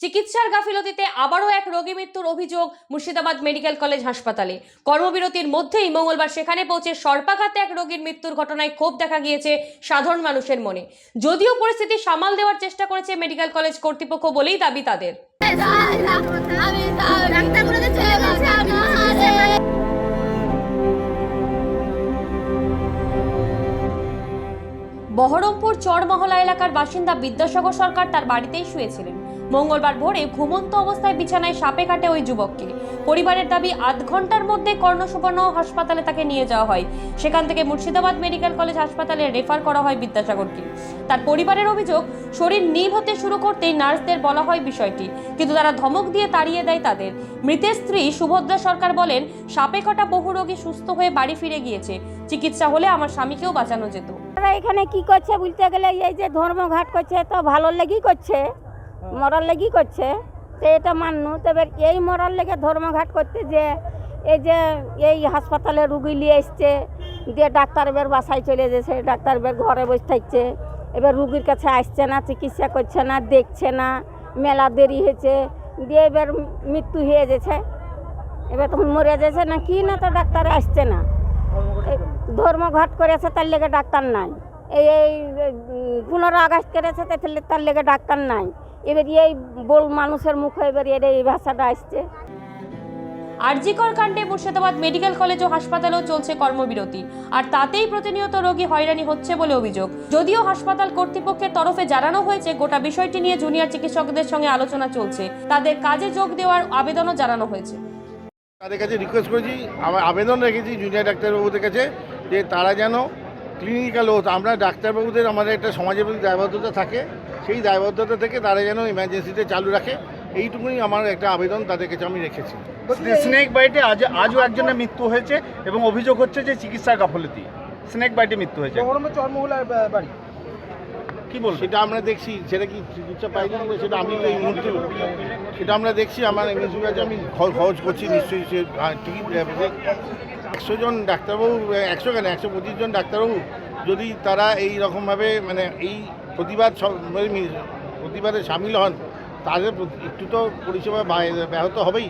চিকিৎসার গাফিলতিতে আবারও এক রোগী মৃত্যুর অভিযোগ মুর্শিদাবাদ মেডিকেল কলেজ হাসপাতালে। কর্মবিরতির মধ্যেই মঙ্গলবার সেখানে পৌঁছে সর্পাঘাতে এক রোগীর মৃত্যুর ঘটনায় ক্ষোভ দেখা গিয়েছে সাধারণ মানুষের মনে। যদিও পরিস্থিতি সামাল দেওয়ার চেষ্টা করেছে মেডিকেল কলেজ কর্তৃপক্ষ বলেই দাবি তাদের। বহরমপুর চরমহলা এলাকার বাসিন্দা বিদ্যাসাগর সরকার তার বাড়িতেই শুয়েছিলেন। মঙ্গলবার ভোরে ঘুমন্ত অবস্থায় বিছানায় সাপে কাটে ওই যুবককে। পরিবারের দাবি ৮ ঘন্টার মধ্যে কর্ণসুবর্ণ হাসপাতালে তাকে নিয়ে যাওয়া হয়। সেখান থেকে মুর্শিদাবাদ মেডিকেল কলেজ হাসপাতালে রেফার করা হয় বিদ্যাসাগরকে। তার পরিবারের অভিযোগ, শরীর নীল হতে শুরু করতেই নার্সদের বলা হয় বিষয়টি, কিন্তু তারা ধমক দিয়ে তাড়িয়ে দেয় তাদের। মৃতের স্ত্রী সুভদ্রা সরকার বলেন, সাপে কাটা বহু রোগী সুস্থ হয়ে বাড়ি ফিরে গিয়েছে। চিকিৎসা হলে আমার স্বামীকেও বাঁচানো যেত। এখানে কি করছে বলতে গেলে এই যে ধর্মঘাট করছে, তো ভালো লেগেই করছে, মরার লেগেই করছে, তো এটা মান্য। তবে এই মরার লেগে ধর্মঘাট করতে যে এই হাসপাতালে রুগী নিয়ে এসছে, দিয়ে ডাক্তারবের বাসায় চলে যাচ্ছে, ডাক্তারবের ঘরে বসে থাকছে, এবার রুগীর কাছে আসছে না, চিকিৎসা করছে না, দেখছে না, মেলা দেরি হয়েছে, দিয়ে এবার মৃত্যু হয়ে যাচ্ছে। এবার তখন মরে যাচ্ছে না কি না, তো ডাক্তার আসছে না, ধর্মঘাট করেছে তার লেগে ডাক্তার নাই। এই 15 আগস্ট করেছে তার লেগে ডাক্তার নাই। এবার এই বল মানুষের মুখে এবার এই ভাষাটা আসছে। আরজিকর কাণ্ডে মুর্শিদাবাদ মেডিকেল কলেজ ও হাসপাতালেও চলছে কর্মবিরতি, আর তাতেই প্রতিনিয়ত রোগী হয়রানি হচ্ছে বলে অভিযোগ। যদিও হাসপাতাল কর্তৃপক্ষের তরফে জানানো হয়েছে গোটা বিষয়টি নিয়ে জুনিয়র চিকিৎসকদের সঙ্গে আলোচনা চলছে, তাদের কাজে যোগ দেওয়ার আবেদনও জানানো হয়েছে। তাদের কাছে রিকোয়েস্ট করেছি, আবেদন রেখেছি জুনিয়র ডাক্তারবাবুদের কাছে যে তারা যেন ক্লিনিক্যাল ওথ, আমরা ডাক্তারবাবুদের আমাদের একটা সমাজের প্রতি দায়বদ্ধতা থাকে, সেই দায়বদ্ধতা থেকে তারা যেন ইমার্জেন্সিতে চালু রাখে, এইটুকুনি আমার একটা আবেদন তাদের কাছে আমি রেখেছি। স্নেক বাইটে আজও একজনের মৃত্যু হয়েছে এবং অভিযোগ হচ্ছে যে চিকিৎসার গাফলতি, স্নেক বাইটে মৃত্যু হয়েছে। চরমহলার বাড়ি কী বল সেটা আমরা দেখছি, সেটা কি চিকিৎসা পাইনি সেটা আমি তো এই মুহূর্তে সেটা আমরা দেখছি। আমার এমএসির কাছে আমি খরচ করছি নিশ্চয়ই, সে টিকিট 100 জন ডাক্তারবাবু, 100 কেন 125 জন ডাক্তারবাবু যদি তারা এই রকমভাবে মানে এই প্রতিবাদে সামিল হন, তাদের একটু তো পরিষেবা ব্যাহত হবেই।